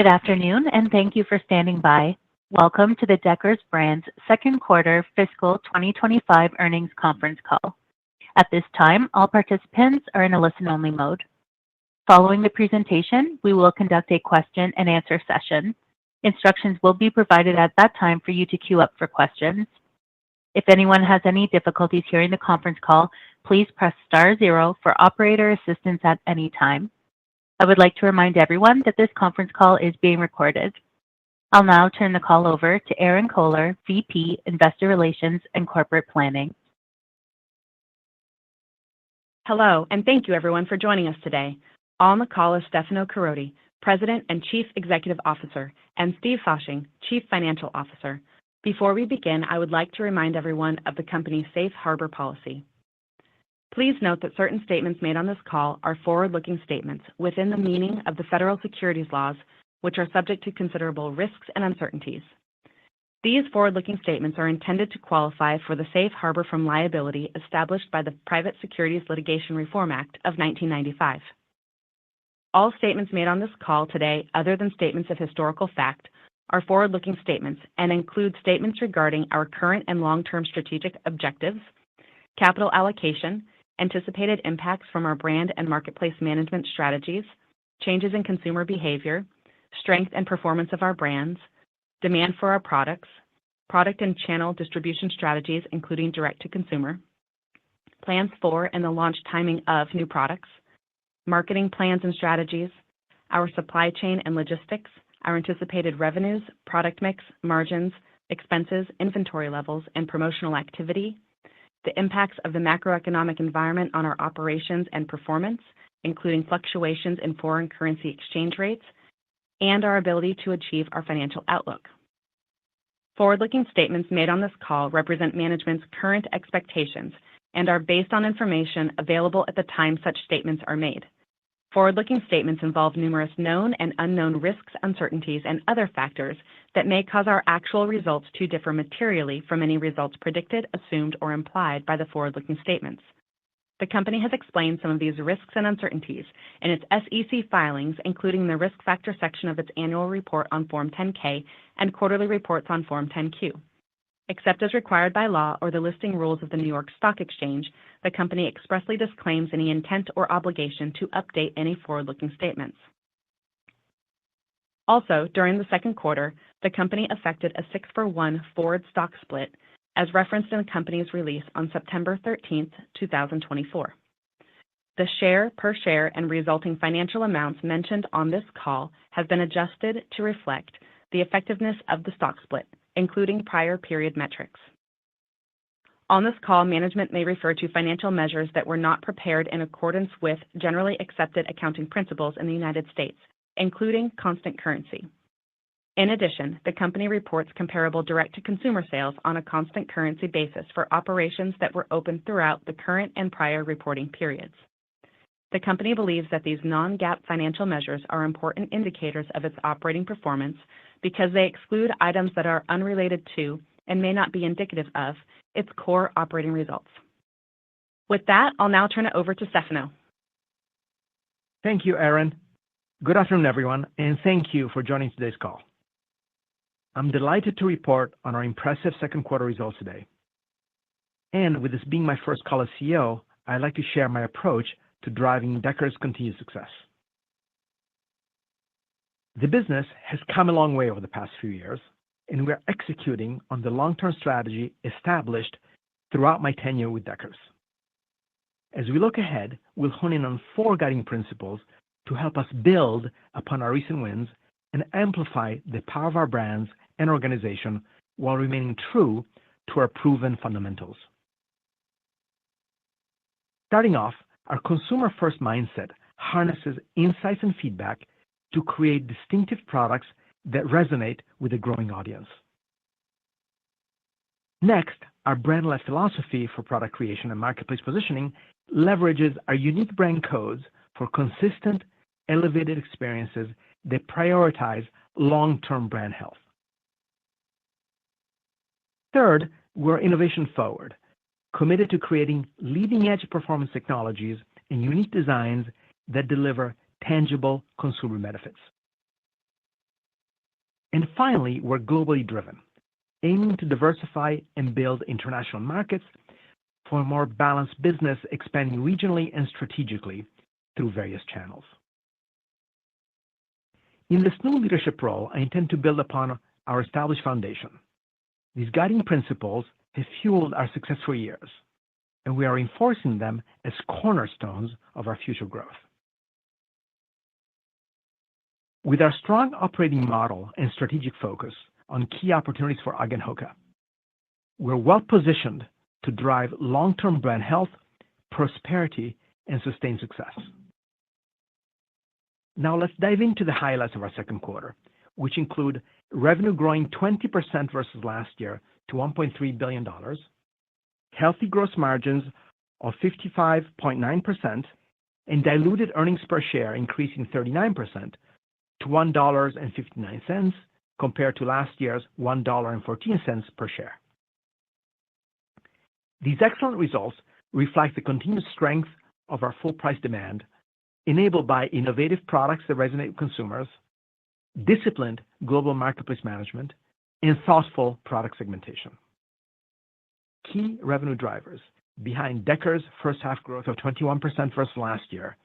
Good afternoon, and thank you for standing by. Welcome to the Deckers Brands second quarter fiscal 2025 earnings conference call. At this time, all participants are in a listen-only mode. Following the presentation, we will conduct a question-and-answer session. Instructions will be provided at that time for you to queue up for questions. If anyone has any difficulties hearing the conference call, please press star zero for operator assistance at any time. I would like to remind everyone that this conference call is being recorded. I'll now turn the call over to Erinn Kohler, VP, Investor Relations and Corporate Planning. Hello, and thank you everyone for joining us today. On the call is Stefano Caroti, President and Chief Executive Officer, and Steve Fasching, Chief Financial Officer. Before we begin, I would like to remind everyone of the company's safe harbor policy. Please note that certain statements made on this call are forward-looking statements within the meaning of the federal securities laws, which are subject to considerable risks and uncertainties. These forward-looking statements are intended to qualify for the safe harbor from liability established by the Private Securities Litigation Reform Act of 1995. All statements made on this call today, other than statements of historical fact, are forward-looking statements and include statements regarding our current and long-term strategic objectives, capital allocation, anticipated impacts from our brand and marketplace management strategies, changes in consumer behavior, strength and performance of our brands, demand for our products, product and channel distribution strategies, including direct-to-consumer, plans for and the launch timing of new products, marketing plans and strategies, our supply chain and logistics, our anticipated revenues, product mix, margins, expenses, inventory levels, and promotional activity, the impacts of the macroeconomic environment on our operations and performance, including fluctuations in foreign currency exchange rates, and our ability to achieve our financial outlook. Forward-looking statements made on this call represent management's current expectations and are based on information available at the time such statements are made. Forward-looking statements involve numerous known and unknown risks, uncertainties, and other factors that may cause our actual results to differ materially from any results predicted, assumed, or implied by the forward-looking statements. The company has explained some of these risks and uncertainties in its SEC filings, including the risk factor section of its annual report on Form 10-K and quarterly reports on Form 10-Q. Except as required by law or the listing rules of the New York Stock Exchange, the company expressly disclaims any intent or obligation to update any forward-looking statements. Also, during the second quarter, the company effected a 6-for-1 forward stock split, as referenced in the company's release on September 13, 2024. The share-per-share and resulting financial amounts mentioned on this call have been adjusted to reflect the effectiveness of the stock split, including prior period metrics. On this call, management may refer to financial measures that were not prepared in accordance with generally accepted accounting principles in the United States, including constant currency. In addition, the company reports comparable direct-to-consumer sales on a constant currency basis for operations that were open throughout the current and prior reporting periods. The company believes that these non-GAAP financial measures are important indicators of its operating performance because they exclude items that are unrelated to and may not be indicative of its core operating results. With that, I'll now turn it over to Stefano. Thank you, Erinn. Good afternoon, everyone, and thank you for joining today's call. I'm delighted to report on our impressive second quarter results today. And with this being my first call as CEO, I'd like to share my approach to driving Deckers' continued success. The business has come a long way over the past few years, and we're executing on the long-term strategy established throughout my tenure with Deckers. As we look ahead, we'll hone in on 4 guiding principles to help us build upon our recent wins and amplify the power of our brands and organization while remaining true to our proven fundamentals. Starting off, our consumer-first mindset harnesses insights and feedback to create distinctive products that resonate with a growing audience. Next, our brand-led philosophy for product creation and marketplace positioning leverages our unique brand codes for consistent, elevated experiences that prioritize long-term brand health. Third, we're innovation-forward, committed to creating leading-edge performance technologies and unique designs that deliver tangible consumer benefits. And finally, we're globally driven, aiming to diversify and build international markets for a more balanced business, expanding regionally and strategically through various channels. In this new leadership role, I intend to build upon our established foundation. These guiding principles have fueled our success for years, and we are enforcing them as cornerstones of our future growth. With our strong operating model and strategic focus on key opportunities for UGG and HOKA, we're well-positioned to drive long-term brand health, prosperity, and sustained success. Now let's dive into the highlights of our second quarter, which include revenue growing 20% versus last year to $1.3 billion, healthy gross margins of 55.9%, and diluted earnings per share increasing 39% to $1.59 compared to last year's $1.14 per share. These excellent results reflect the continued strength of our full-price demand, enabled by innovative products that resonate with consumers, disciplined global marketplace management, and thoughtful product segmentation. Key revenue drivers behind Deckers' first half growth of 21% versus last year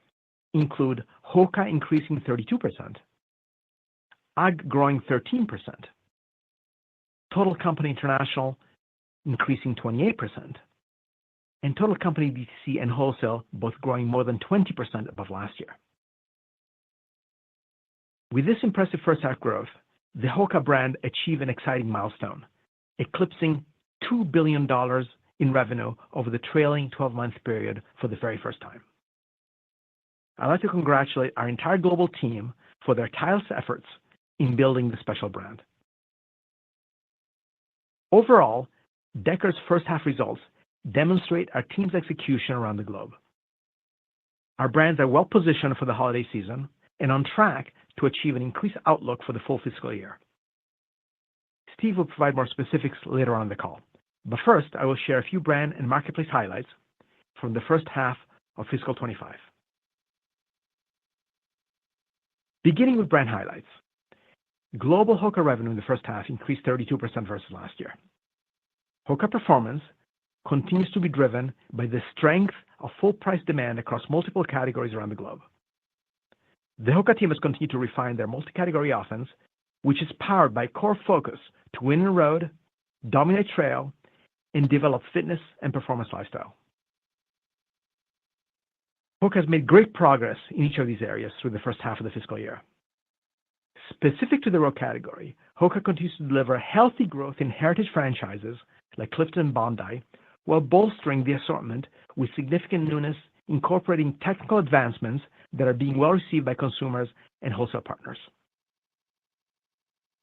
include HOKA increasing 32%, UGG growing 13%, total company international increasing 28%, and total company DTC and wholesale both growing more than 20% above last year. With this impressive first half growth, the HOKA brand achieved an exciting milestone, eclipsing $2 billion in revenue over the trailing 12-month period for the very first time. I'd like to congratulate our entire global team for their tireless efforts in building the special brand. Overall, Deckers' first half results demonstrate our team's execution around the globe. Our brands are well positioned for the holiday season and on track to achieve an increased outlook for the full fiscal year. Steve will provide more specifics later on in the call, but first I will share a few brand and marketplace highlights from the first half of fiscal 25. Beginning with brand highlights, global HOKA revenue in the first half increased 32% versus last year. HOKA performance continues to be driven by the strength of full-price demand across multiple categories around the globe. The HOKA team has continued to refine their multi-category offense, which is powered by core focus to win in road, dominate trail, and develop fitness and performance lifestyle. HOKA has made great progress in each of these areas through the first half of the fiscal year. Specific to the road category, HOKA continues to deliver healthy growth in heritage franchises like Clifton and Bondi, while bolstering the assortment with significant newness, incorporating technical advancements that are being well received by consumers and wholesale partners.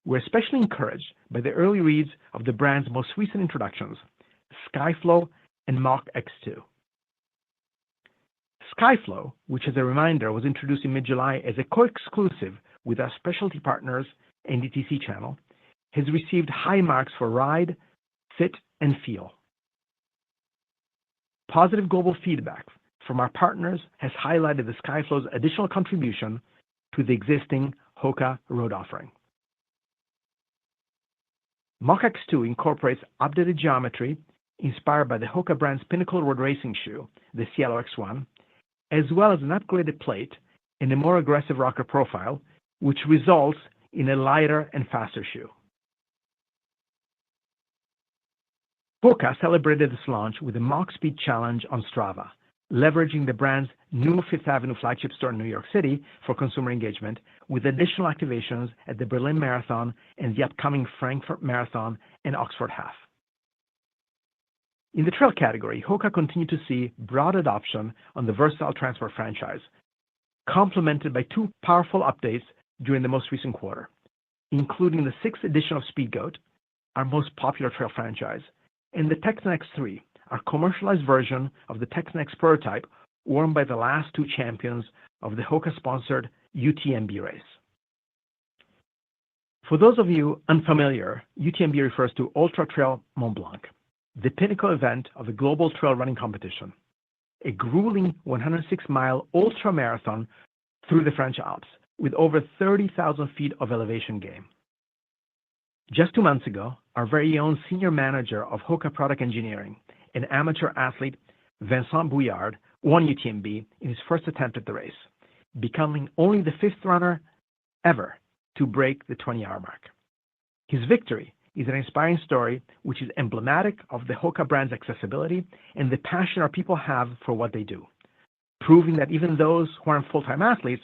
We're especially encouraged by the early reads of the brand's most recent introductions, Skyflow and Mach X2. Skyflow, which as a reminder was introduced in mid-July as a co-exclusive with our specialty partners and DTC channel, has received high marks for ride, fit, and feel. Positive global feedback from our partners has highlighted the Skyflow's additional contribution to the existing HOKA road offering. Mach X2 incorporates updated geometry inspired by the HOKA brand's pinnacle road racing shoe, the Cielo X1, as well as an upgraded plate and a more aggressive rocker profile, which results in a lighter and faster shoe. HOKA celebrated this launch with a Mach Speed Challenge on Strava, leveraging the brand's new Fifth Avenue flagship store in New York City for consumer engagement, with additional activations at the Berlin Marathon and the upcoming Frankfurt Marathon and Oxford Half. In the trail category, HOKA continued to see broad adoption on the Versatile Transport franchise, complemented by two powerful updates during the most recent quarter, including the 6th edition of Speedgoat, our most popular trail franchise, and the Texan X3, our commercialized version of the Texan X prototype worn by the last two champions of the HOKA-sponsored UTMB race. For those of you unfamiliar, UTMB refers to Ultra Trail Mont Blanc, the pinnacle event of the global trail running competition, a grueling 106-mile ultra marathon through the French Alps with over 30,000 feet of elevation gain. Just 2 months ago, our very own Senior Manager of Hoka Product Engineering, an amateur athlete, Vincent Bouillard, won UTMB in his first attempt at the race, becoming only the fifth runner ever to break the 20-hour mark. His victory is an inspiring story which is emblematic of the Hoka brand's accessibility and the passion our people have for what they do, proving that even those who aren't full-time athletes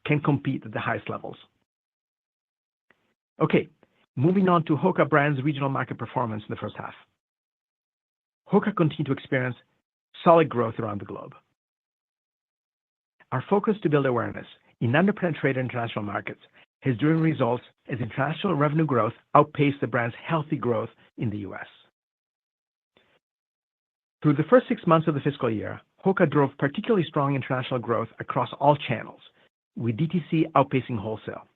can compete at the highest levels. Okay, moving on to Hoka brand's regional market performance in the first half. Hoka continued to experience solid growth around the globe. Our focus to build awareness in underpenetrated international markets has driven results as international revenue growth outpaced the brand's healthy growth in the US. Through the first 6 months of the fiscal year, Hoka drove particularly strong international growth across all channels, with DTC outpacing wholesale.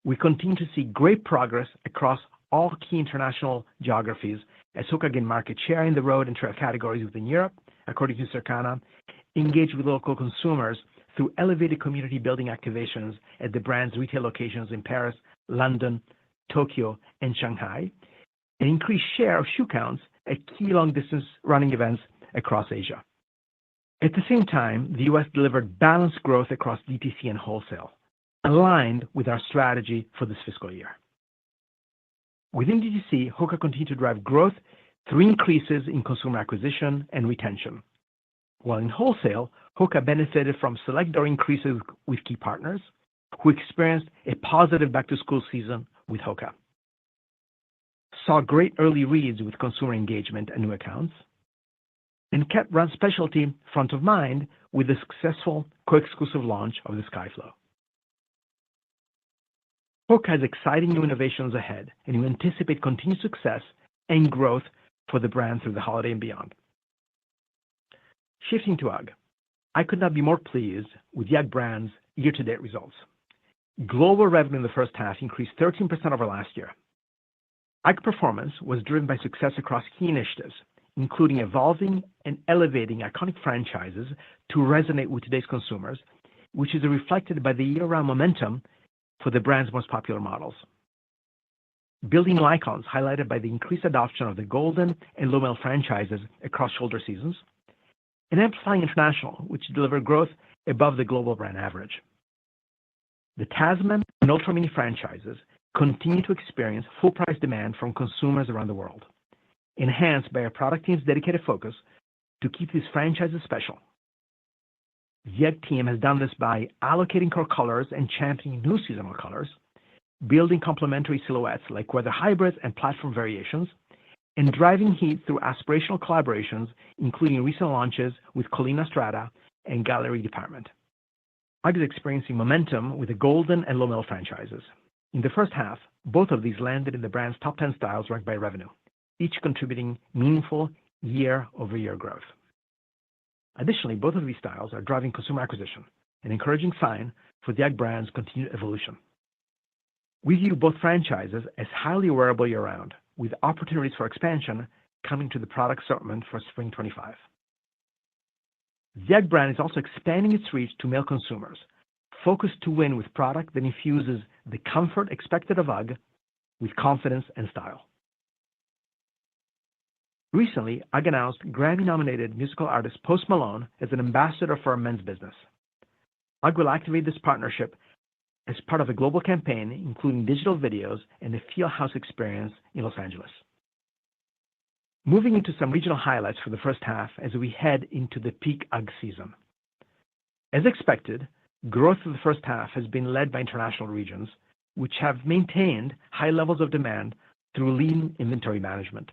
We continue to see great progress across all key international geographies as Hoka gained market share in the road and trail categories within Europe, according to Circana, engaged with local consumers through elevated community building activations at the brand's retail locations in Paris, London, Tokyo, and Shanghai, and increased share of shoe counts at key long-distance running events across Asia. At the same time, the US delivered balanced growth across DTC and wholesale, aligned with our strategy for this fiscal year. Within DTC, Hoka continued to drive growth through increases in consumer acquisition and retention, while in wholesale, Hoka benefited from select door increases with key partners who experienced a positive back-to-school season with Hoka, saw great early reads with consumer engagement and new accounts, and kept run specialty front of mind with the successful co-exclusive launch of the Skyflow. Hoka has exciting new innovations ahead, and we anticipate continued success and growth for the brand through the holiday and beyond. Shifting to UGG, I could not be more pleased with the UGG brand's year-to-date results. Global revenue in the first half increased 13% over last year. UGG performance was driven by success across key initiatives, including evolving and elevating iconic franchises to resonate with today's consumers, which is reflected by the year-round momentum for the brand's most popular models. Building new icons highlighted by the increased adoption of the Golden and Low Male franchises across shoulder seasons, and amplifying international, which delivered growth above the global brand average. The Tasman and Ultra Mini franchises continue to experience full-price demand from consumers around the world, enhanced by our product team's dedicated focus to keep these franchises special. The UGG team has done this by allocating core colors and championing new seasonal colors, building complementary silhouettes like weather hybrids and platform variations, and driving heat through aspirational collaborations, including recent launches with Collina Strata and Gallery Department. UGG is experiencing momentum with the Golden and Low Male franchises. In the first half, both of these landed in the brand's top 10 styles ranked by revenue, each contributing meaningful year-over-year growth. Additionally, both of these styles are driving consumer acquisition, an encouraging sign for the UGG brand's continued evolution. We view both franchises as highly wearable year-round, with opportunities for expansion coming to the product assortment for Spring 25. The UGG brand is also expanding its reach to male consumers, focused to win with product that infuses the comfort expected of UGG with confidence and style. Recently, UGG announced Grammy-nominated musical artist Post Malone as an ambassador for our men's business. UGG will activate this partnership as part of a global campaign, including digital videos and a Feel House experience in Los Angeles. Moving into some regional highlights for the first half as we head into the peak UGG season. As expected, growth for the first half has been led by international regions, which have maintained high levels of demand through lean inventory management.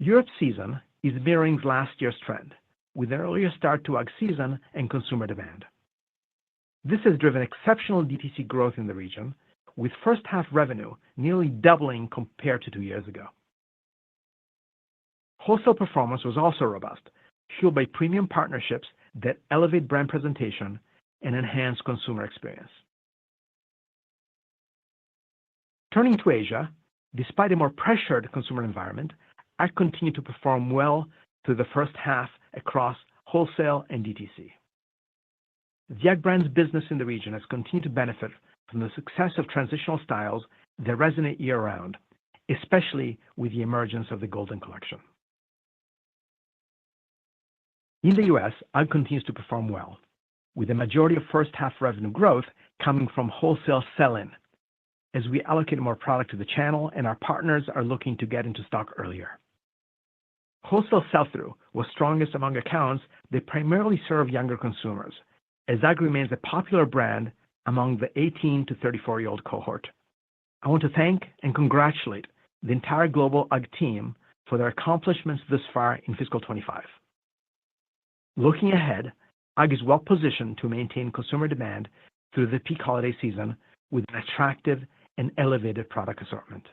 Europe's season is mirroring last year's trend, with an earlier start to UGG season and consumer demand. This has driven exceptional DTC growth in the region, with first-half revenue nearly doubling compared to 2 years ago. Wholesale performance was also robust, fueled by premium partnerships that elevate brand presentation and enhance consumer experience. Turning to Asia, despite a more pressured consumer environment, UGG continued to perform well through the first half across wholesale and DTC. The UGG brand's business in the region has continued to benefit from the success of transitional styles that resonate year-round, especially with the emergence of the Golden Collection. In the U.S., UGG continues to perform well, with the majority of first-half revenue growth coming from wholesale sell-in, as we allocate more product to the channel and our partners are looking to get into stock earlier. Wholesale sell-through was strongest among accounts that primarily serve younger consumers, as UGG remains a popular brand among the 18 to 34-year-old cohort. I want to thank and congratulate the entire global UGG team for their accomplishments thus far in fiscal 25. Looking ahead, UGG is well positioned to maintain consumer demand through the peak holiday season with an attractive and elevated product assortment.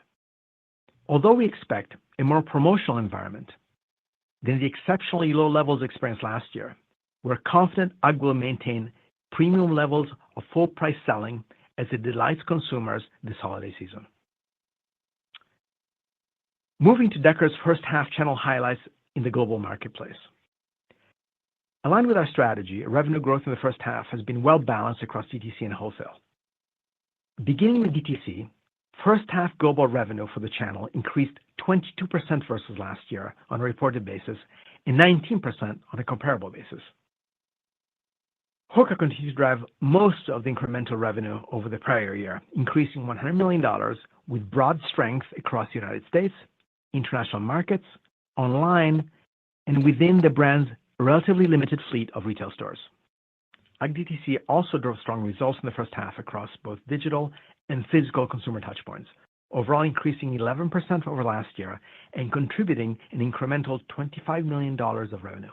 Although we expect a more promotional environment than the exceptionally low levels experienced last year, we're confident UGG will maintain premium levels of full-price selling as it delights consumers this holiday season. Moving to Deckers' first-half channel highlights in the global marketplace. Aligned with our strategy, revenue growth in the first half has been well-balanced across DTC and wholesale. Beginning with DTC, first-half global revenue for the channel increased 22% versus last year on a reported basis and 19% on a comparable basis. HOKA continues to drive most of the incremental revenue over the prior year, increasing $100 million with broad strength across the United States, international markets, online, and within the brand's relatively limited fleet of retail stores. UGG DTC also drove strong results in the first half across both digital and physical consumer touchpoints, overall increasing 11% over last year and contributing an incremental $25 million of revenue.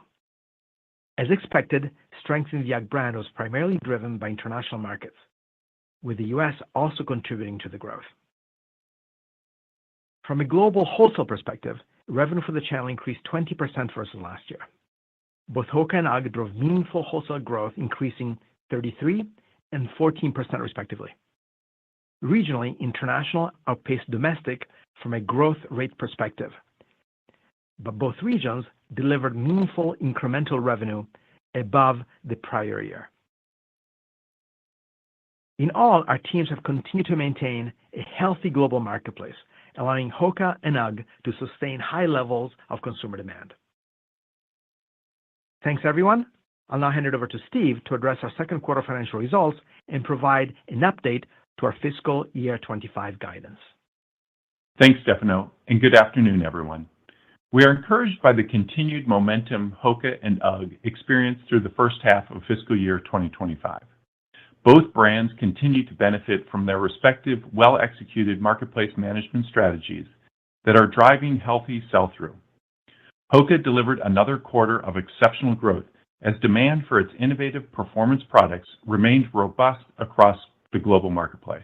As expected, strength in the UGG brand was primarily driven by international markets, with the U.S. also contributing to the growth. From a global wholesale perspective, revenue for the channel increased 20% versus last year. Both HOKA and UGG drove meaningful wholesale growth, increasing 33% and 14% respectively. Regionally, international outpaced domestic from a growth rate perspective, but both regions delivered meaningful incremental revenue above the prior year. In all, our teams have continued to maintain a healthy global marketplace, allowing HOKA and UGG to sustain high levels of consumer demand. Thanks, everyone. I'll now hand it over to Steve to address our second quarter financial results and provide an update to our fiscal year 25 guidance. Thanks, Stefano, and good afternoon, everyone. We are encouraged by the continued momentum HOKA and UGG experienced through the first half of fiscal year 2025. Both brands continue to benefit from their respective well-executed marketplace management strategies that are driving healthy sell-through. HOKA delivered another quarter of exceptional growth as demand for its innovative performance products remained robust across the global marketplace.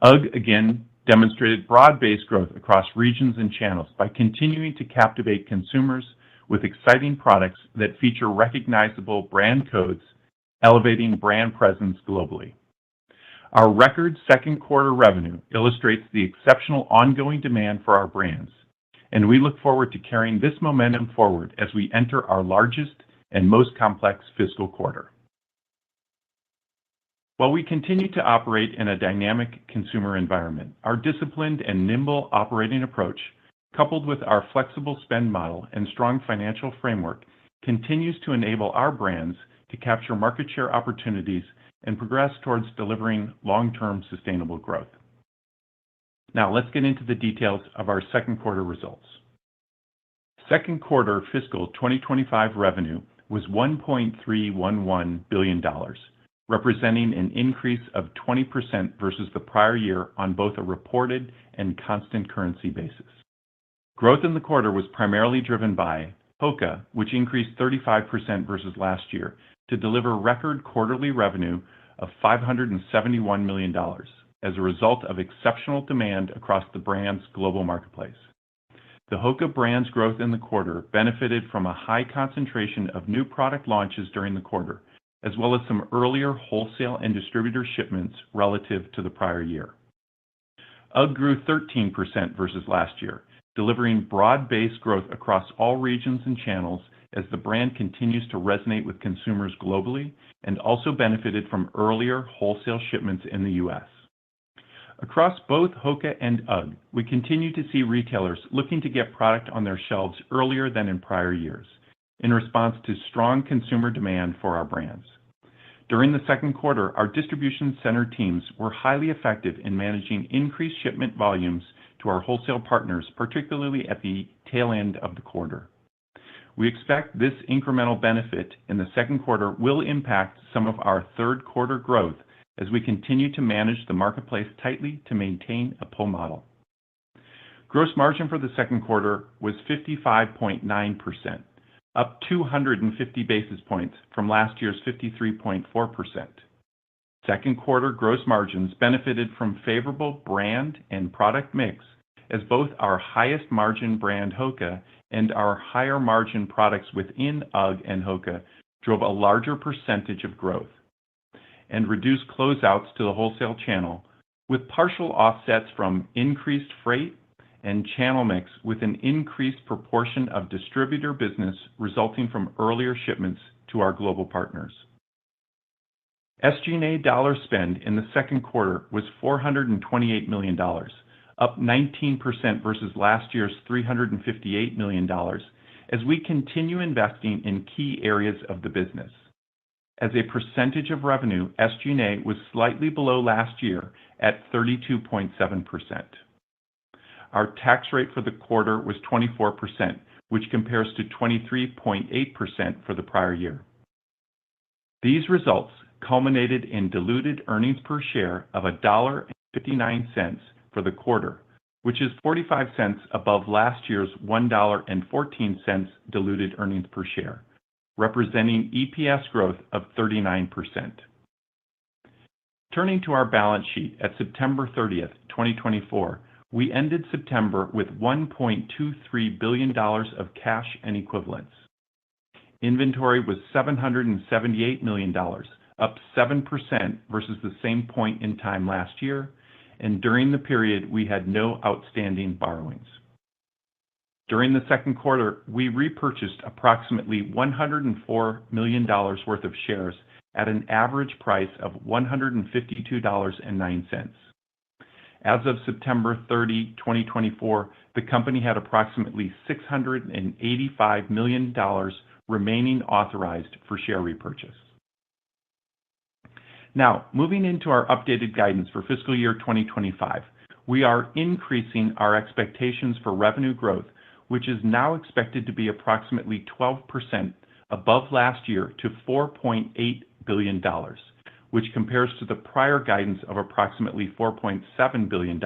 UGG again demonstrated broad-based growth across regions and channels by continuing to captivate consumers with exciting products that feature recognizable brand codes, elevating brand presence globally. Our record second quarter revenue illustrates the exceptional ongoing demand for our brands, and we look forward to carrying this momentum forward as we enter our largest and most complex fiscal quarter. While we continue to operate in a dynamic consumer environment, our disciplined and nimble operating approach, coupled with our flexible spend model and strong financial framework, continues to enable our brands to capture market share opportunities and progress towards delivering long-term sustainable growth. Now, let's get into the details of our second quarter results. Second quarter fiscal 2025 revenue was $1.311 billion, representing an increase of 20% versus the prior year on both a reported and constant currency basis. Growth in the quarter was primarily driven by HOKA, which increased 35% versus last year to deliver record quarterly revenue of $571 million as a result of exceptional demand across the brand's global marketplace. The HOKA brand's growth in the quarter benefited from a high concentration of new product launches during the quarter, as well as some earlier wholesale and distributor shipments relative to the prior year. UGG grew 13% versus last year, delivering broad-based growth across all regions and channels as the brand continues to resonate with consumers globally and also benefited from earlier wholesale shipments in the U.S. Across both HOKA and UGG, we continue to see retailers looking to get product on their shelves earlier than in prior years in response to strong consumer demand for our brands. During the second quarter, our distribution center teams were highly effective in managing increased shipment volumes to our wholesale partners, particularly at the tail end of the quarter. We expect this incremental benefit in the second quarter will impact some of our third quarter growth as we continue to manage the marketplace tightly to maintain a pull model. Gross margin for the second quarter was 55.9%, up 250 basis points from last year's 53.4%. Second quarter gross margins benefited from favorable brand and product mix, as both our highest margin brand HOKA and our higher margin products within UGG and HOKA drove a larger percentage of growth, and reduced closeouts to the wholesale channel, with partial offsets from increased freight and channel mix, with an increased proportion of distributor business resulting from earlier shipments to our global partners. SG&A dollar spend in the second quarter was $428 million, up 19% versus last year's $358 million, as we continue investing in key areas of the business. As a percentage of revenue, SG&A was slightly below last year at 32.7%. Our tax rate for the quarter was 24%, which compares to 23.8% for the prior year. These results culminated in diluted earnings per share of $1.59 for the quarter, which is 45 cents above last year's $1.14 diluted earnings per share, representing EPS growth of 39%. Turning to our balance sheet at September 30th, 2024, we ended September with $1.23 billion of cash and equivalents. Inventory was $778 million, up 7% versus the same point in time last year, and during the period, we had no outstanding borrowings. During the second quarter, we repurchased approximately $104 million worth of shares at an average price of $152.09. As of September 30, 2024, the company had approximately $685 million remaining authorized for share repurchase. Now, moving into our updated guidance for fiscal year 2025, we are increasing our expectations for revenue growth, which is now expected to be approximately 12% above last year to $4.8 billion, which compares to the prior guidance of approximately $4.7 billion.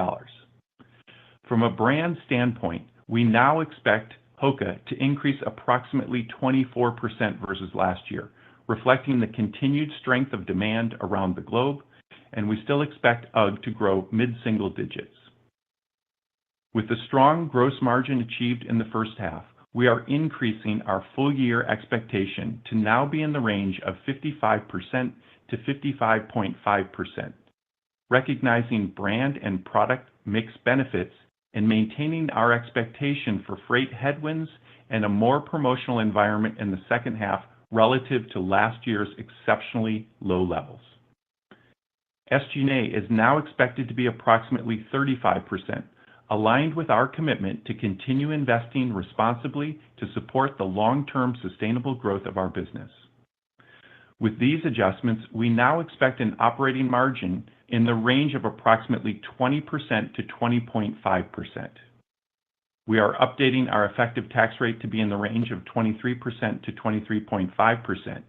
From a brand standpoint, we now expect HOKA to increase approximately 24% versus last year, reflecting the continued strength of demand around the globe, and we still expect UGG to grow mid-single digits. With the strong gross margin achieved in the first half, we are increasing our full-year expectation to now be in the range of 55% to 55.5%, recognizing brand and product mix benefits and maintaining our expectation for freight headwinds and a more promotional environment in the second half relative to last year's exceptionally low levels. SG&A is now expected to be approximately 35%, aligned with our commitment to continue investing responsibly to support the long-term sustainable growth of our business. With these adjustments, we now expect an operating margin in the range of approximately 20% to 20.5%. We are updating our effective tax rate to be in the range of 23% to 23.5%.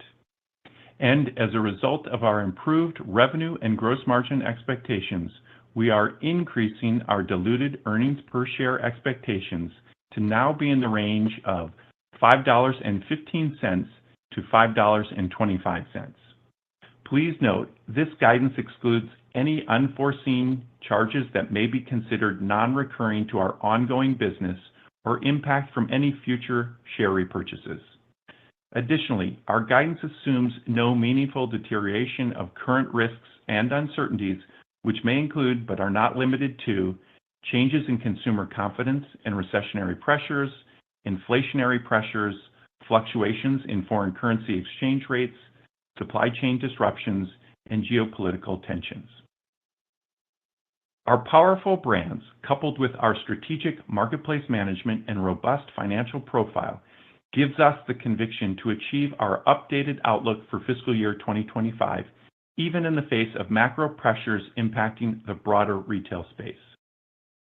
And as a result of our improved revenue and gross margin expectations, we are increasing our diluted earnings per share expectations to now be in the range of $5.15 to $5.25. Please note, this guidance excludes any unforeseen charges that may be considered non-recurring to our ongoing business or impact from any future share repurchases. Additionally, our guidance assumes no meaningful deterioration of current risks and uncertainties, which may include, but are not limited to, changes in consumer confidence and recessionary pressures, inflationary pressures, fluctuations in foreign currency exchange rates, supply chain disruptions, and geopolitical tensions. Our powerful brands, coupled with our strategic marketplace management and robust financial profile, gives us the conviction to achieve our updated outlook for fiscal year 2025, even in the face of macro pressures impacting the broader retail space.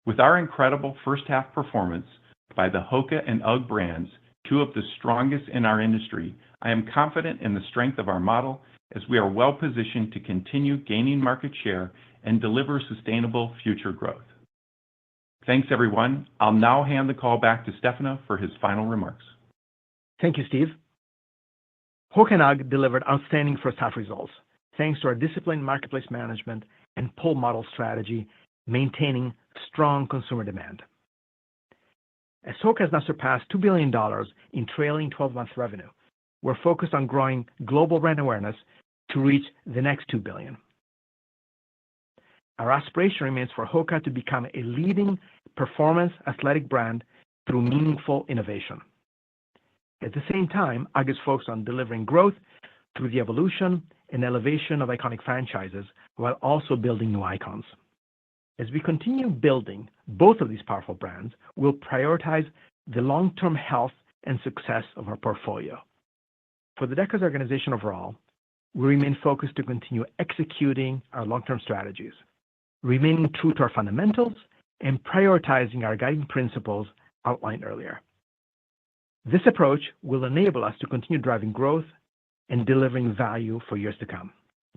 With our incredible first-half performance by the HOKA and UGG brands, two of the strongest in our industry, I am confident in the strength of our model as we are well-positioned to continue gaining market share and deliver sustainable future growth. Thanks, everyone. I'll now hand the call back to Stefano for his final remarks. Thank you, Steve. HOKA and UGG delivered outstanding first-half results, thanks to our disciplined marketplace management and pull model strategy, maintaining strong consumer demand. As HOKA has now surpassed $2 billion in trailing 12-month revenue, we're focused on growing global brand awareness to reach the next $2 billion. Our aspiration remains for HOKA to become a leading performance athletic brand through meaningful innovation. At the same time, UGG is focused on delivering growth through the evolution and elevation of iconic franchises while also building new icons. As we continue building both of these powerful brands, we'll prioritize the long-term health and success of our portfolio. For the Deckers organization overall, we remain focused to continue executing our long-term strategies, remaining true to our fundamentals, and prioritizing our guiding principles outlined earlier. This approach will enable us to continue driving growth and delivering value for years to come.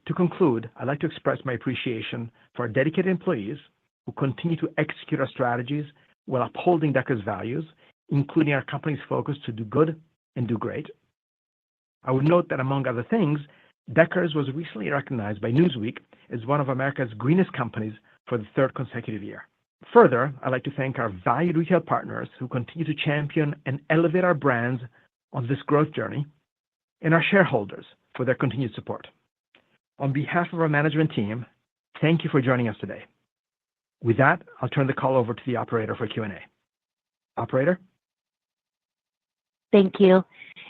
To conclude, I'd like to express my appreciation for our dedicated employees who continue to execute our strategies while upholding Deckers' values, including our company's focus to do good and do great. I would note that, among other things, Deckers was recently recognized by Newsweek as one of America's greenest companies for the third consecutive year. Further, I'd like to thank our valued retail partners who continue to champion and elevate our brands on this growth journey, and our shareholders for their continued support. On behalf of our management team, thank you for joining us today. With that, I'll turn the call over to the operator for Q&A. Operator? Thank you.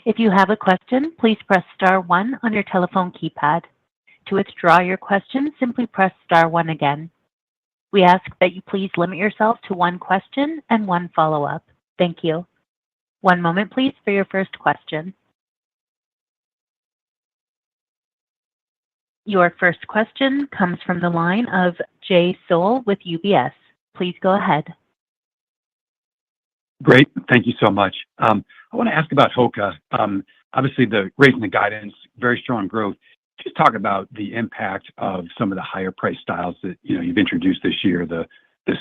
If you have a question, please press star one on your telephone keypad. To withdraw your question, simply press star one again. We ask that you please limit yourself to one question and one follow-up. Thank you. One moment, please, for your first question. Your first question comes from the line of Jay Sole with UBS. Please go ahead. Great. Thank you so much. I want to ask about HOKA. Obviously, the raising the guidance, very strong growth. Just talk about the impact of some of the higher price styles that you've introduced this year, the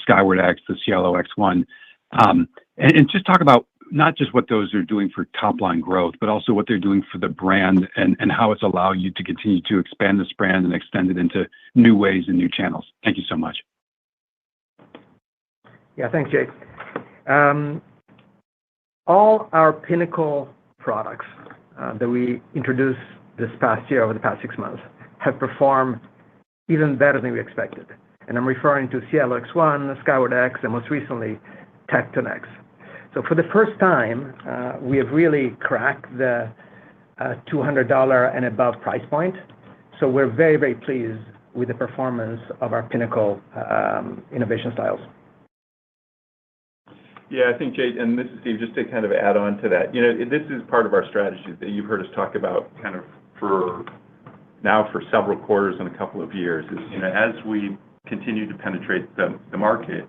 Skyward X, the Cielo X1, and just talk about not just what those are doing for top line growth, but also what they're doing for the brand and how it's allowing you to continue to expand this brand and extend it into new ways and new channels. Thank you so much. Yeah, thanks, Jay. All our pinnacle products that we introduced this past year, over the past 6 months, have performed even better than we expected. And I'm referring to Cielo X1, Skyward X, and most recently, Tecton X. So for the first time, we have really cracked the $200 and above price point. So we're very, very pleased with the performance of our pinnacle innovation styles. Yeah, I think, Jay, and this is Steve, just to kind of add on to that, this is part of our strategy that you've heard us talk about kind of for several quarters and a couple of years, is, as we continue to penetrate the market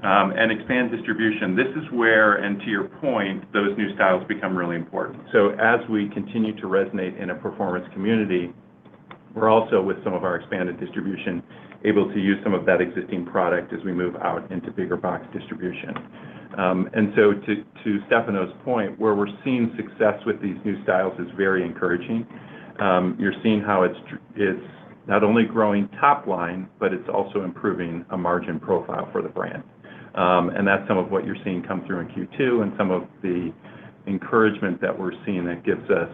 and expand distribution, this is where, and to your point, those new styles become really important. So as we continue to resonate in a performance community, we're also, with some of our expanded distribution, able to use some of that existing product as we move out into bigger box distribution. And so to Stefano's point, where we're seeing success with these new styles is very encouraging. You're seeing how it's not only growing top line, but it's also improving a margin profile for the brand. And that's some of what you're seeing come through in Q2 and some of the encouragement that we're seeing that gives us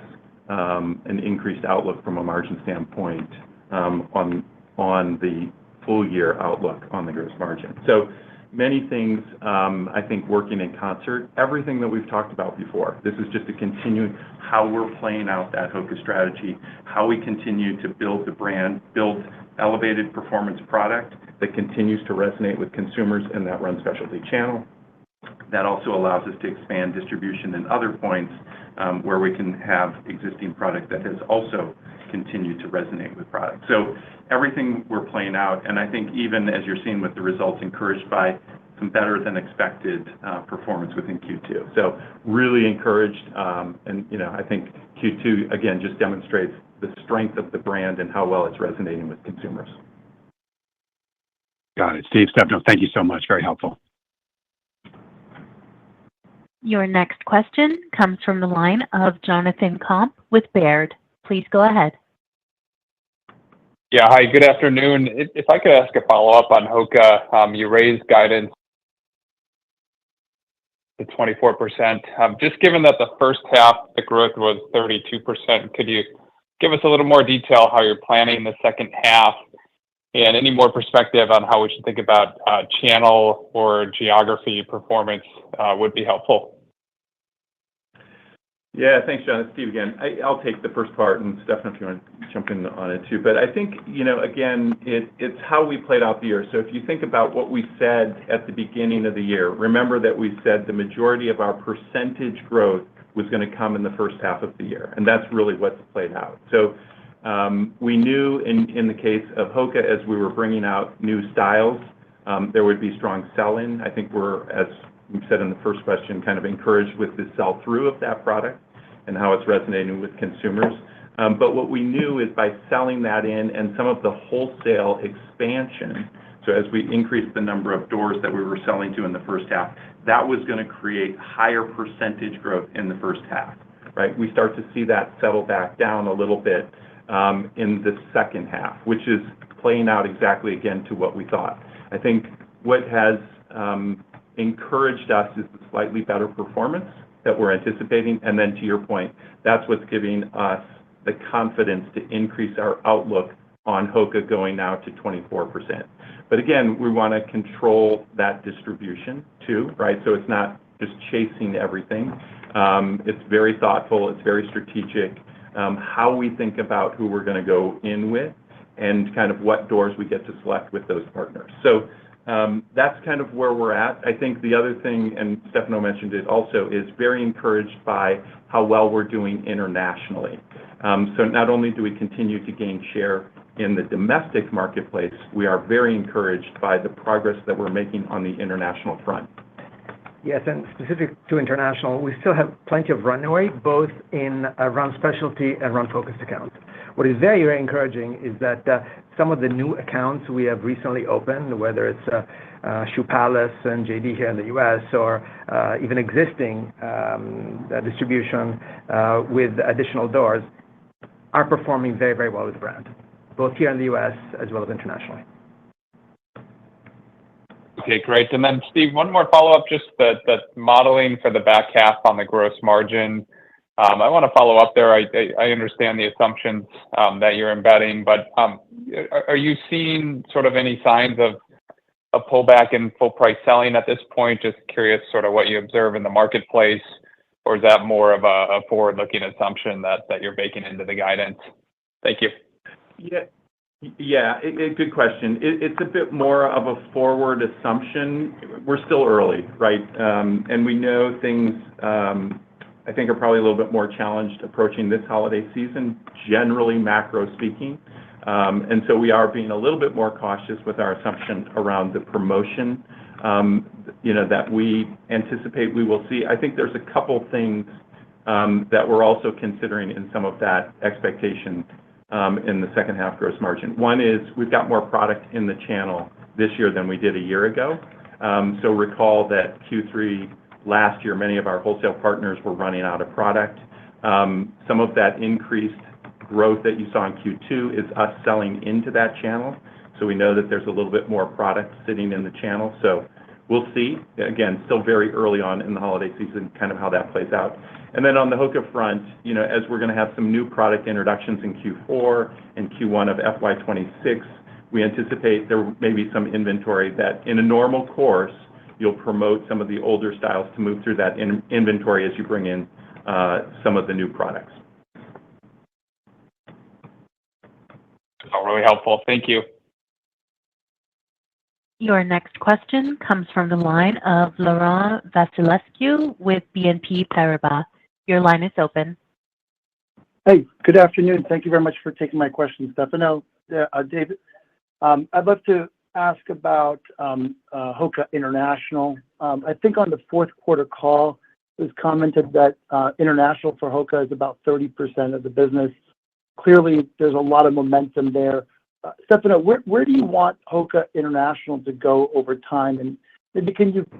an increased outlook from a margin standpoint on the full year outlook on the gross margin. So many things, I think, working in concert. Everything that we've talked about before. This is just a continuing how we're playing out that HOKA strategy, how we continue to build the brand, build elevated performance product, that continues to resonate with consumers in that run specialty channel. That also allows us to expand distribution in other points where we can have existing product that has also continued to resonate with product. So everything we're playing out, and I think even as you're seeing with the results, encouraged by some better than expected performance within Q2. So really encouraged, and I think Q2 again just demonstrates the strength of the brand and how well it's resonating with consumers. Got it. Steve, Stefano, thank you so much. Very helpful. Your next question comes from the line of Jonathan Komp with Baird. Please go ahead. Yeah, hi, good afternoon. If I could ask a follow-up on HOKA, you raised guidance to 24%. Just given that the first half, the growth was 32%, could you give us a little more detail how you're planning the second half and any more perspective on how we should think about channel or geography performance would be helpful. Yeah, thanks, John. It's Steve again. I'll take the first part, and Stefano, if you want to jump in on it too. But I think, again, it's how we played out the year. So if you think about what we said at the beginning of the year, remember that we said the majority of our percentage growth was going to come in the first half of the year, and that's really what's played out. So we knew in the case of HOKA, as we were bringing out new styles, there would be strong sell-in. I think we're, as we said in the first question, kind of encouraged with the sell-through of that product and how it's resonating with consumers. But what we knew is by selling that in and some of the wholesale expansion, so as we increased the number of doors that we were selling to in the first half, that was going to create higher percentage growth in the first half, right? We start to see that settle back down a little bit in the second half, which is playing out exactly again to what we thought. I think what has encouraged us is the slightly better performance that we're anticipating. And then to your point, that's what's giving us the confidence to increase our outlook on HOKA going now to 24%. But again, we want to control that distribution too, right? So it's not just chasing everything. It's very thoughtful. It's very strategic. How we think about who we're going to go in with and kind of what doors we get to select with those partners. So that's kind of where we're at. I think the other thing, and Stefano mentioned it also, is very encouraged by how well we're doing internationally. So not only do we continue to gain share in the domestic marketplace, we are very encouraged by the progress that we're making on the international front. Yes, and specific to international, we still have plenty of runway, both in run specialty and run focused accounts. What is very, very encouraging is that some of the new accounts we have recently opened, whether it's Shoe Palace and JD here in the US, or even existing distribution with additional doors, are performing very, very well with the brand, both here in the US as well as internationally. Okay, great. And then, Steve, one more follow-up, just the modeling for the back half on the gross margin. I want to follow up there. I understand the assumptions that you're embedding, but are you seeing sort of any signs of a pullback in full price selling at this point? Just curious sort of what you observe in the marketplace, or is that more of a forward-looking assumption that you're baking into the guidance? Thank you. Yeah, good question. It's a bit more of a forward assumption. We're still early, right? And we know things, I think, are probably a little bit more challenged approaching this holiday season, generally macro speaking. And so we are being a little bit more cautious with our assumption around the promotion, that we anticipate we will see. I think there's a couple things that we're also considering in some of that expectation in the second half gross margin. One is we've got more product in the channel this year than we did a year ago. So recall that Q3 last year, many of our wholesale partners were running out of product. Some of that increased growth that you saw in Q2 is us selling into that channel. So we know that there's a little bit more product sitting in the channel. So we'll see. Again, still very early on in the holiday season, kind of how that plays out. And then on the HOKA front, as we're going to have some new product introductions in Q4 and Q1 of FY26, we anticipate there may be some inventory that in a normal course, you'll promote some of the older styles to move through that inventory as you bring in some of the new products. Oh, really helpful. Thank you. Your next question comes from the line of Laurent Vasilescu with BNP Paribas. Your line is open. Hey, good afternoon. Thank you very much for taking my question, Stefano. David, I'd love to ask about Hoka International. I think on the fourth quarter call, it was commented that international for Hoka is about 30% of the business. Clearly, there's a lot of momentum there. Stefano, where do you want Hoka International to go over time? And maybe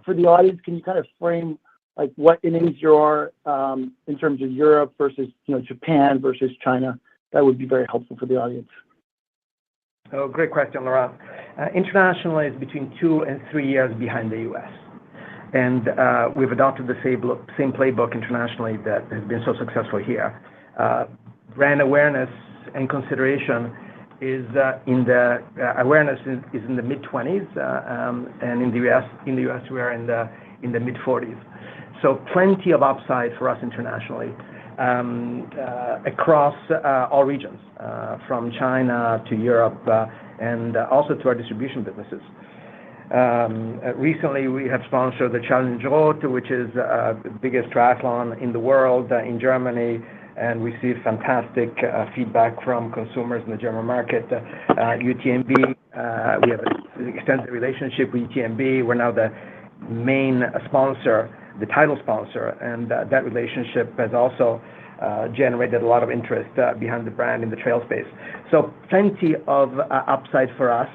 for the audience, can you kind of frame like what innings you are in terms of Europe versus Japan versus China? That would be very helpful for the audience. Oh, great question, Laurent. International is between 2 and 3 years behind the U.S. And we've adopted the same playbook internationally that has been so successful here. Brand awareness and consideration is in the mid-20s, and in the U.S. we are in the mid-40s. So plenty of upside for us internationally across all regions, from China to Europe, and also to our distribution businesses. Recently, we have sponsored the Challenge Roth, which is the biggest triathlon in the world in Germany, and we see fantastic feedback from consumers in the German market. UTMB, we have an extensive relationship with UTMB. We're now the main sponsor, the title sponsor, and that relationship has also generated a lot of interest behind the brand in the trail space. So plenty of upside for us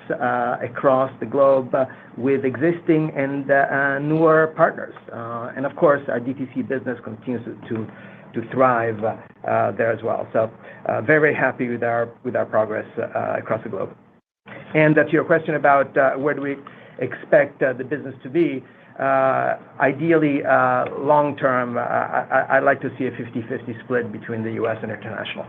across the globe with existing and newer partners. And of course, our DTC business continues to thrive there as well. So very, very happy with our progress across the globe. And to your question about where do we expect the business to be, ideally long term, I'd like to see a 50-50 split between the U.S. and international.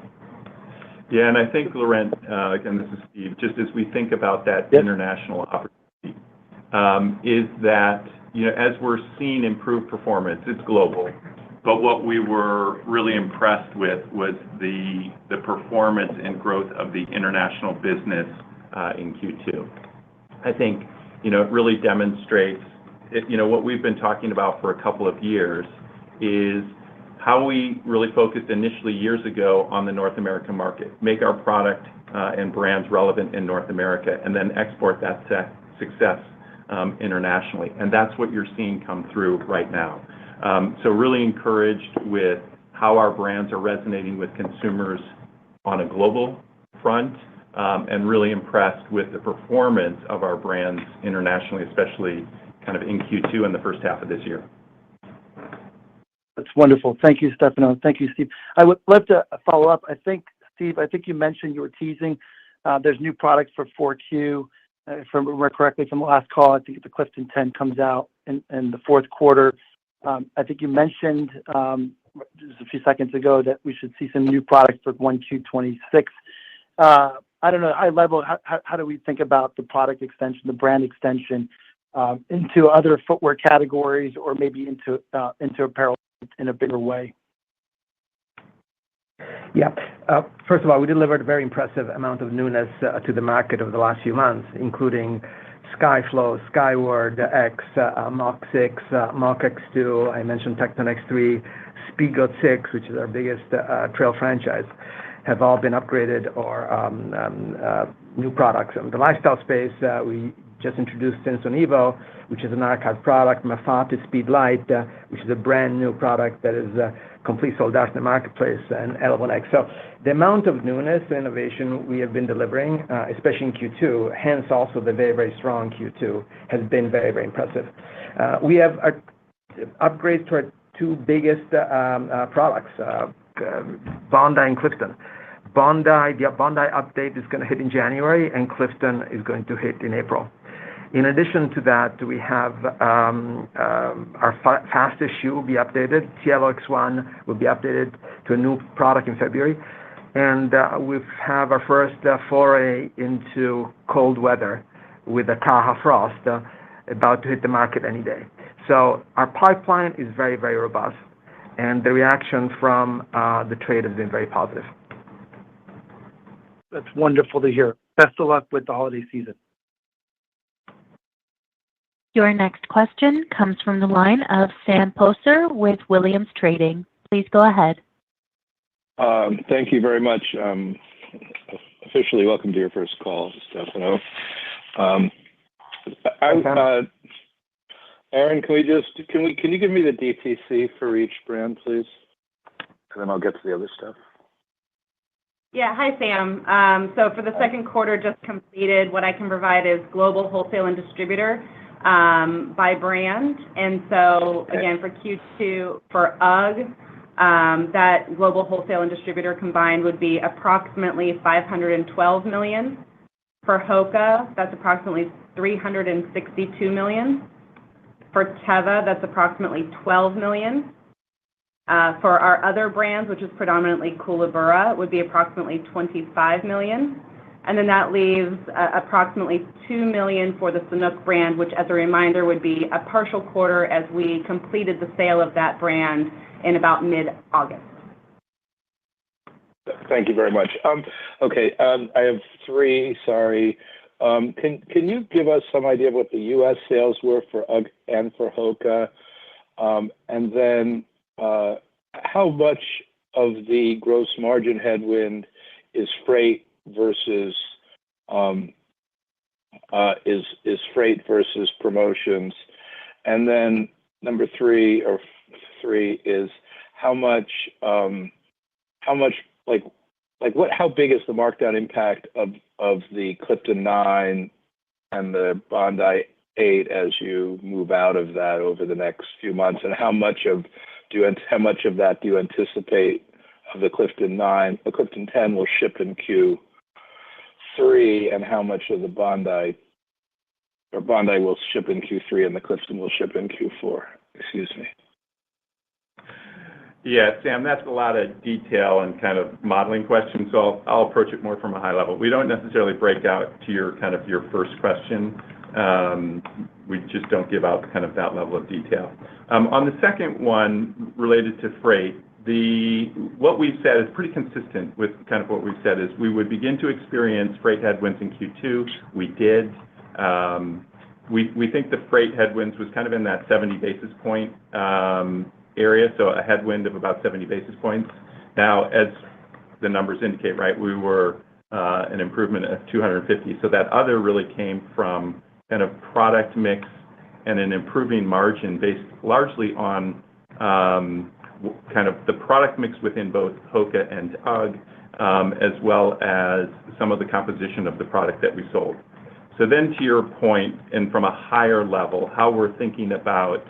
Yeah, and I think, Laurent, again, this is Steve, just as we think about that international opportunity, is that, as we're seeing improved performance, it's global. But what we were really impressed with was the performance and growth of the international business in Q2. I think, it really demonstrates, what we've been talking about for a couple of years is how we really focused initially years ago on the North American market, make our product and brands relevant in North America, and then export that success internationally. And that's what you're seeing come through right now. So really encouraged with how our brands are resonating with consumers on a global front, and really impressed with the performance of our brands internationally, especially kind of in Q2 and the first half of this year. That's wonderful. Thank you, Stefano. Thank you, Steve. I would love to follow up. Steve, you mentioned you were teasing there's new products for 4Q. If I remember correctly from the last call, I think the Clifton 10 comes out in the fourth quarter. I think you mentioned just a few seconds ago that we should see some new products for 1Q26. I don't know, high level, how do we think about the product extension, the brand extension into other footwear categories or maybe into apparel in a bigger way? Yeah. First of all, we delivered a very impressive amount of newness to the market over the last few months, including Skyflow, Skyward X, Mach 6, Mach X2. I mentioned Tecton X3, Speedgoat 6, which is our biggest trail franchise, have all been upgraded or new products. In the lifestyle space, we just introduced Stinson Evo, which is an archive product, Mafate Speed Light, which is a brand new product that is completely sold out in the marketplace, and L1X. So the amount of newness and innovation we have been delivering, especially in Q2, hence also the very, very strong Q2, has been very, very impressive. We have upgrades to our two biggest products, Bondi and Clifton. The Bondi update is going to hit in January, and Clifton is going to hit in April. In addition to that, we have our fastest shoe will be updated. Cielo X1 will be updated to a new product in February. And we have our first foray into cold weather with the Kaha Frost about to hit the market any day. So our pipeline is very, very robust, and the reaction from the trade has been very positive. That's wonderful to hear. Best of luck with the holiday season. Your next question comes from the line of Sam Poser with Williams Trading. Please go ahead. Thank you very much. Officially welcome to your first call, Stefano. Aaron, can you give me the DTC for each brand, please? And then I'll get to the other stuff. Yeah. Hi, Sam. So for the second quarter just completed, what I can provide is global wholesale and distributor by brand. And so again, for Q2, for UGG, that global wholesale and distributor combined would be approximately $512 million. For HOKA, that's approximately $362 million. For Teva, that's approximately $12 million. For our other brands, which is predominantly Koolaburra, would be approximately $25 million. And then that leaves approximately $2 million for the Sanuk brand, which, as a reminder, would be a partial quarter as we completed the sale of that brand in about mid-August. Thank you very much. Okay, I have three, sorry. Can you give us some idea of what the U.S. sales were for UGG and for HOKA? And then how much of the gross margin headwind is freight versus promotions? And then number three is how big is the markdown impact of the Clifton 9 and the Bondi 8 as you move out of that over the next few months, and how much of that do you anticipate of the Clifton 9? The Clifton 10 will ship in Q3, and how much of the Bondi will ship in Q3 and the Clifton will ship in Q4? Excuse me. Yeah, Sam, that's a lot of detail and kind of modeling questions, so I'll approach it more from a high level. We don't necessarily break out to your first question. We just don't give out kind of that level of detail. On the second one related to freight, what we've said is pretty consistent with kind of what we've said is we would begin to experience freight headwinds in Q2. We did. We think the freight headwinds was kind of in that 70 basis point area, so a headwind of about 70 basis points. Now, as the numbers indicate, right, we were an improvement of 250. So that other really came from kind of product mix and an improving margin based largely on kind of the product mix within both HOKA and UGG, as well as some of the composition of the product that we sold. So then to your point, and from a higher level, how we're thinking about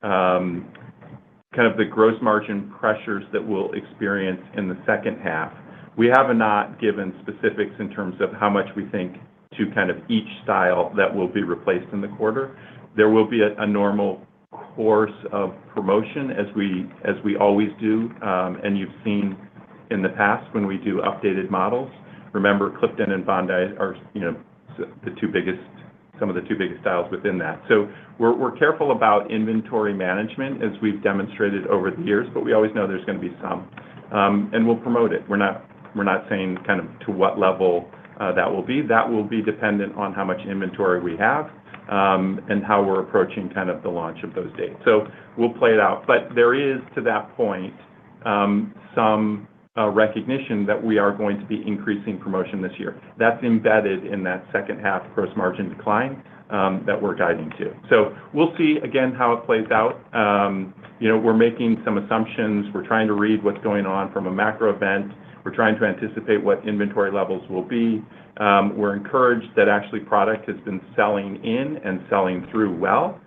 kind of the gross margin pressures that we'll experience in the second half. We have not given specifics in terms of how much we think to kind of each style that will be replaced in the quarter. There will be a normal course of promotion as we always do, and you've seen in the past when we do updated models. Remember, Clifton and Bondi are some of the two biggest styles within that. So we're careful about inventory management as we've demonstrated over the years, but we always know there's going to be some, and we'll promote it. We're not saying kind of to what level that will be. That will be dependent on how much inventory we have and how we're approaching kind of the launch of those dates. So we'll play it out. But there is, to that point, some recognition that we are going to be increasing promotion this year. That's embedded in that second half gross margin decline that we're guiding to. So we'll see, again, how it plays out. We're making some assumptions. We're trying to read what's going on from a macro event. We're trying to anticipate what inventory levels will be. We're encouraged that actually product has been selling in and selling through well,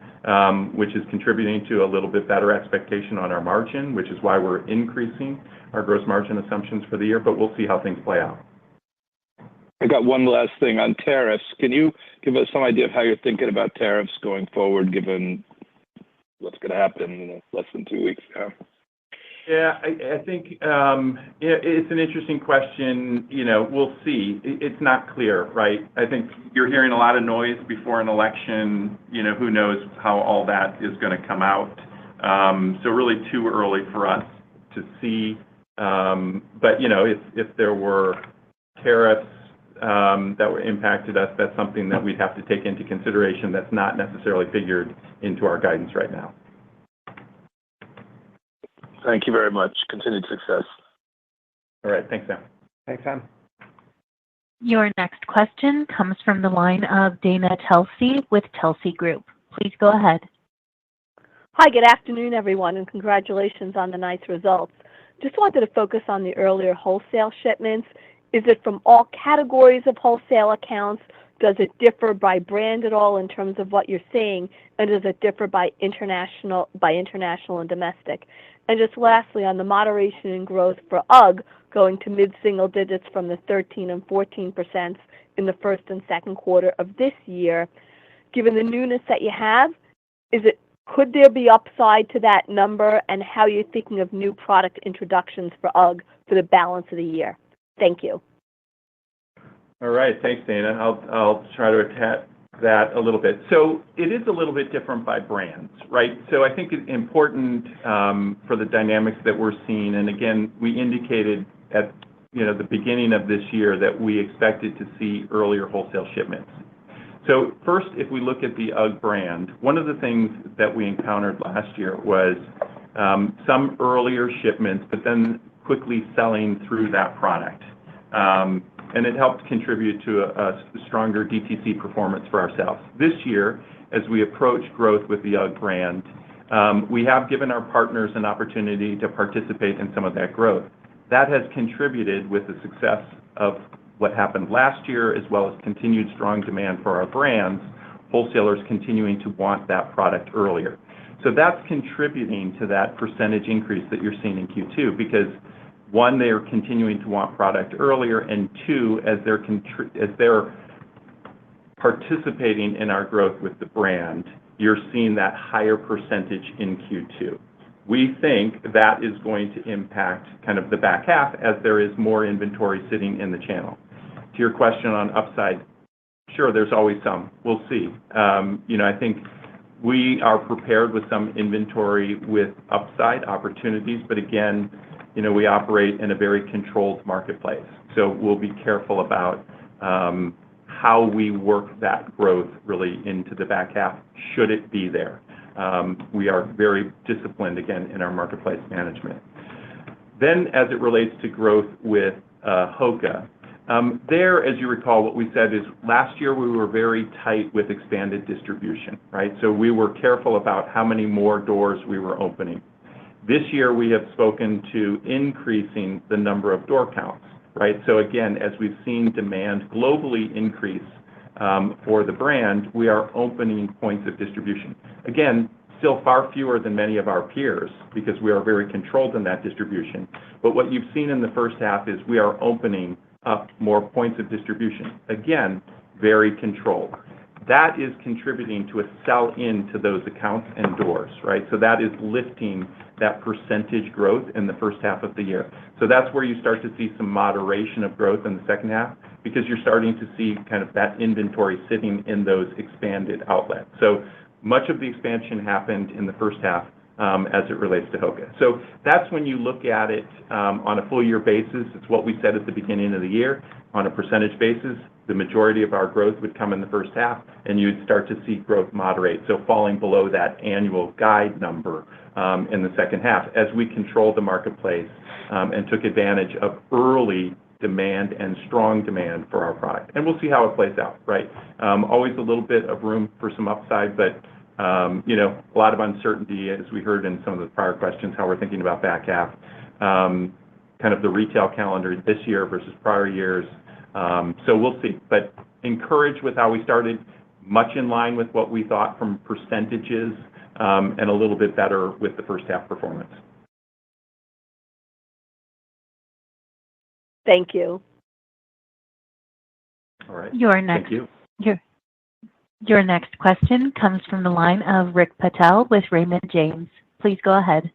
which is contributing to a little bit better expectation on our margin, which is why we're increasing our gross margin assumptions for the year, but we'll see how things play out. I got one last thing on tariffs. Can you give us some idea of how you're thinking about tariffs going forward, given what's going to happen in less than 2 weeks now? Yeah, I think it's an interesting question. We'll see. It's not clear, right? I think you're hearing a lot of noise before an election. Who knows how all that is going to come out. So really too early for us to see. But, if there were tariffs that were impacted us, that's something that we'd have to take into consideration that's not necessarily figured into our guidance right now. Thank you very much. Continued success. All right. Thanks, Sam. Thanks, Sam. Your next question comes from the line of Dana Telsey with Telsey Group. Please go ahead. Hi, good afternoon, everyone, and congratulations on the nice results. Just wanted to focus on the earlier wholesale shipments. Is it from all categories of wholesale accounts? Does it differ by brand at all in terms of what you're seeing? And does it differ by international and domestic? And just lastly, on the moderation in growth for UGG going to mid-single digits from the 13 and 14% in the first and second quarter of this year, given the newness that you have, could there be upside to that number, and how you're thinking of new product introductions for UGG for the balance of the year? Thank you. All right. Thanks, Dana. I'll try to attack that a little bit. So it is a little bit different by brands, right? So I think it's important for the dynamics that we're seeing. And again, we indicated at the beginning of this year that we expected to see earlier wholesale shipments. So first, if we look at the UGG brand, one of the things that we encountered last year was some earlier shipments, but then quickly selling through that product. And it helped contribute to a stronger DTC performance for ourselves. This year, as we approach growth with the UGG brand, we have given our partners an opportunity to participate in some of that growth. That has contributed with the success of what happened last year, as well as continued strong demand for our brands, wholesalers continuing to want that product earlier. So that's contributing to that percentage increase that you're seeing in Q2, because one, they are continuing to want product earlier, and two, as they're participating in our growth with the brand, you're seeing that higher percentage in Q2. We think that is going to impact kind of the back half as there is more inventory sitting in the channel. To your question on upside, sure, there's always some. We'll see. I think we are prepared with some inventory with upside opportunities, but again, we operate in a very controlled marketplace. So we'll be careful about how we work that growth really into the back half, should it be there. We are very disciplined, again, in our marketplace management. Then, as it relates to growth with HOKA, there, as you recall, what we said is last year we were very tight with expanded distribution, right? So we were careful about how many more doors we were opening. This year we have spoken to increasing the number of door counts, right? So again, as we've seen demand globally increase for the brand, we are opening points of distribution. Again, still far fewer than many of our peers because we are very controlled in that distribution. But what you've seen in the first half is we are opening up more points of distribution. Again, very controlled. That is contributing to a sell-in to those accounts and doors, right? So that is lifting that percentage growth in the first half of the year. So that's where you start to see some moderation of growth in the second half, because you're starting to see kind of that inventory sitting in those expanded outlets. So much of the expansion happened in the first half as it relates to HOKA. So that's when you look at it on a full year basis. It's what we said at the beginning of the year. On a percentage basis, the majority of our growth would come in the first half, and you'd start to see growth moderate, so falling below that annual guide number in the second half, as we controlled the marketplace and took advantage of early demand and strong demand for our product. And we'll see how it plays out, right? Always a little bit of room for some upside, but a lot of uncertainty, as we heard in some of the prior questions, how we're thinking about back half, kind of the retail calendar this year versus prior years. So we'll see, but encouraged with how we started, much in line with what we thought from percentages, and a little bit better with the first half performance. Thank you. All right. Thank you. Your next question comes from the line of Rick Patel with Raymond James. Please go ahead.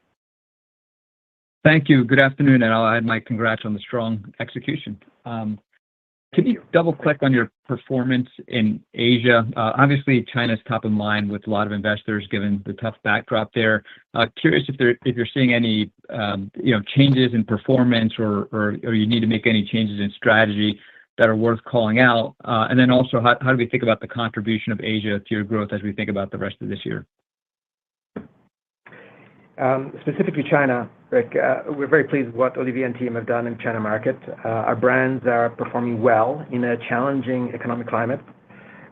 Thank you. Good afternoon, and I'll add my congrats on the strong execution. Can you double-click on your performance in Asia? Obviously, China's top of mind with a lot of investors, given the tough backdrop there. Curious if you're seeing any changes in performance, or you need to make any changes in strategy. that are worth calling out? And then also, how do we think about the contribution of Asia to your growth as we think about the rest of this year? Specifically China, Rick, we're very pleased with what Olivier and team have done in China market. Our brands are performing well in a challenging economic climate,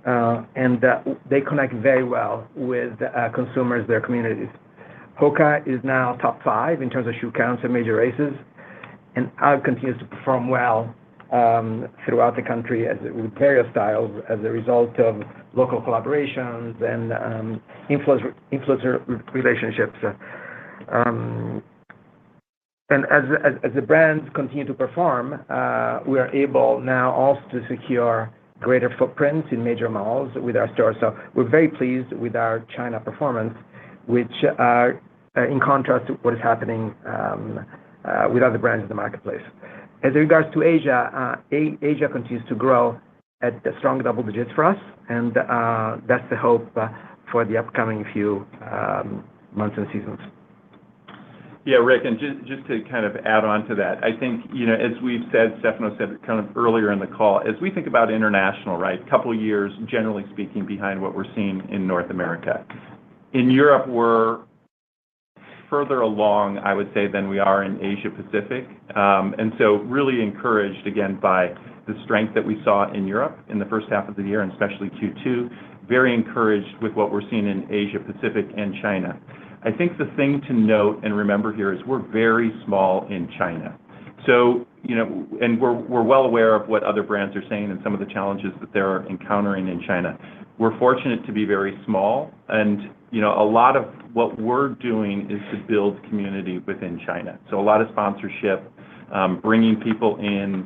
and they connect very well with consumers, their communities. Hoka is now top 5 in terms of shoe counts and major races, and UGG continues to perform well throughout the country with various styles as a result of local collaborations and influencer relationships. And as the brands continue to perform, we are able now also to secure greater footprints in major malls with our stores. So we're very pleased with our China performance, which in contrast to what is happening with other brands in the marketplace. As regards to Asia, Asia continues to grow at strong double digits for us, and that's the hope for the upcoming few months and seasons. Yeah, Rick, and just to kind of add on to that, I think, as we've said, Stefano said kind of earlier in the call, as we think about international, right, a couple of years, generally speaking, behind what we're seeing in North America. In Europe, we're further along, I would say, than we are in Asia Pacific. And so really encouraged, again, by the strength that we saw in Europe in the first half of the year, and especially Q2. Very encouraged with what we're seeing in Asia Pacific and China. I think the thing to note and remember here is we're very small in China. So, and we're well aware of what other brands are saying and some of the challenges that they're encountering in China. We're fortunate to be very small, and a lot of what we're doing is to build community within China. So a lot of sponsorship, bringing people in,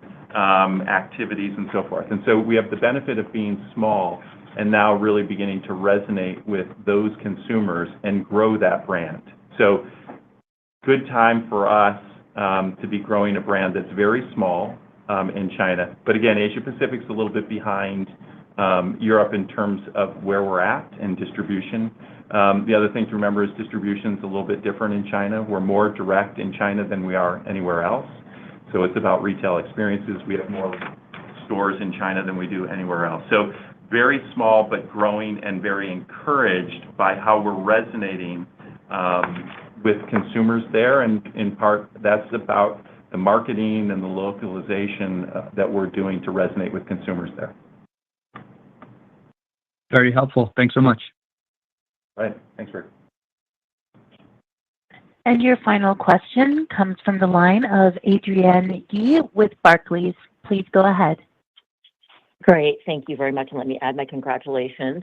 activities and so forth. And so we have the benefit of being small and now really beginning to resonate with those consumers and grow that brand. So good time for us to be growing a brand that's very small in China. But again, Asia Pacific's a little bit behind Europe in terms of where we're at in distribution. The other thing to remember is distribution's a little bit different in China. We're more direct in China than we are anywhere else. So it's about retail experiences. We have more stores in China than we do anywhere else. So very small but growing, and very encouraged by how we're resonating with consumers there. And in part, that's about the marketing and the localization that we're doing to resonate with consumers there. Very helpful. Thanks so much. Right. Thanks, Rick. And your final question comes from the line of Adrienne Yih with Barclays. Please go ahead. Great. Thank you very much. And let me add my congratulations.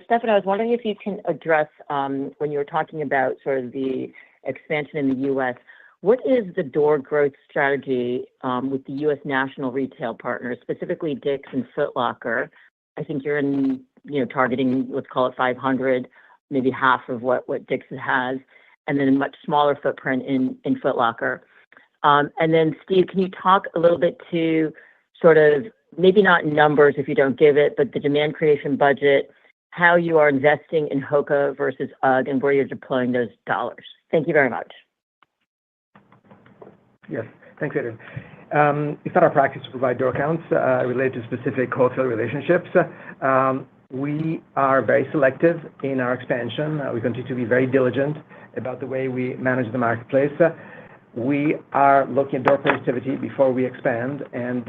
Stefano, I was wondering if you can address, when you were talking about sort of the expansion in the U.S., what is the door growth strategy with the U.S. national retail partners, specifically Dick's and Foot Locker? I think you're targeting, let's call it 500, maybe half of what Dick's has, and then a much smaller footprint in Foot Locker. And then, Steve, can you talk a little bit to sort of, maybe not numbers if you don't give it, but the demand creation budget, how you are investing in Hoka versus UGG, and where you're deploying those dollars? Thank you very much. Yes, thanks, Adrienne. It's not our practice to provide door counts related to specific wholesale relationships. We are very selective in our expansion. We continue to be very diligent about the way we manage the marketplace. We are looking at door productivity before we expand, and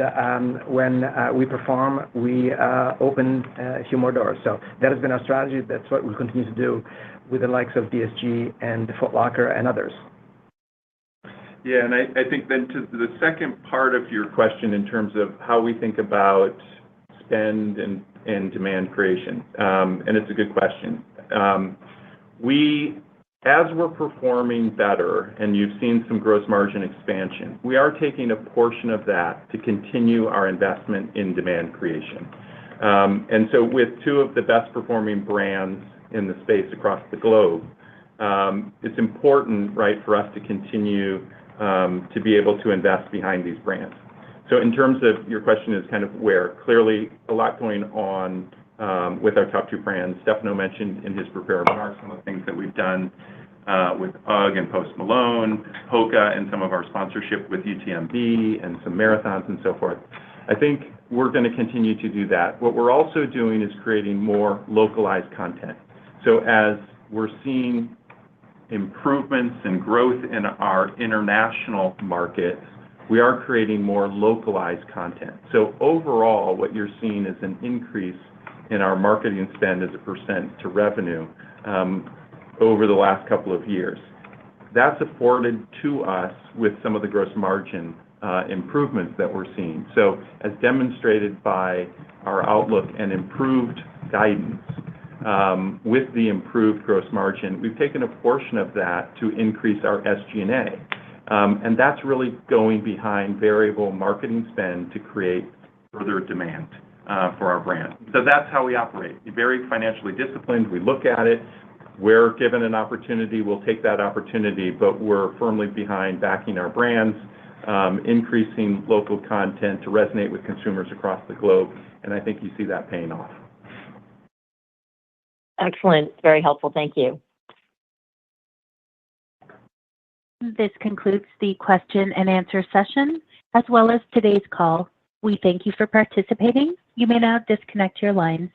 when we perform, we open a few more doors. So that has been our strategy. That's what we'll continue to do with the likes of DSG and Foot Locker and others. Yeah, and I think then to the second part of your question in terms of how we think about spend and demand creation, and it's a good question. As we're performing better, and you've seen some gross margin expansion, we are taking a portion of that to continue our investment in demand creation. And so with two of the best performing brands in the space across the globe, it's important, right, for us to continue to be able to invest behind these brands. So in terms of your question is kind of where, clearly a lot going on with our top two brands. Stefano mentioned in his prepared remarks some of the things that we've done with UGG and Post Malone, Hoka, and some of our sponsorship with UTMB and some marathons and so forth. I think we're going to continue to do that. What we're also doing is creating more localized content. So as we're seeing improvements and growth in our international markets, we are creating more localized content. So overall, what you're seeing is an increase in our marketing spend as a percent to revenue over the last couple of years. That's afforded to us with some of the gross margin improvements that we're seeing. So as demonstrated by our outlook and improved guidance, with the improved gross margin, we've taken a portion of that to increase our SG&A. And that's really going behind variable marketing spend to create further demand for our brand. So that's how we operate. We're very financially disciplined. We look at it. We're given an opportunity, we'll take that opportunity, but we're firmly behind backing our brands, increasing local content to resonate with consumers across the globe. And I think you see that paying off. Excellent. Very helpful. Thank you. This concludes the question and answer session, as well as today's call. We thank you for participating. You may now disconnect your lines.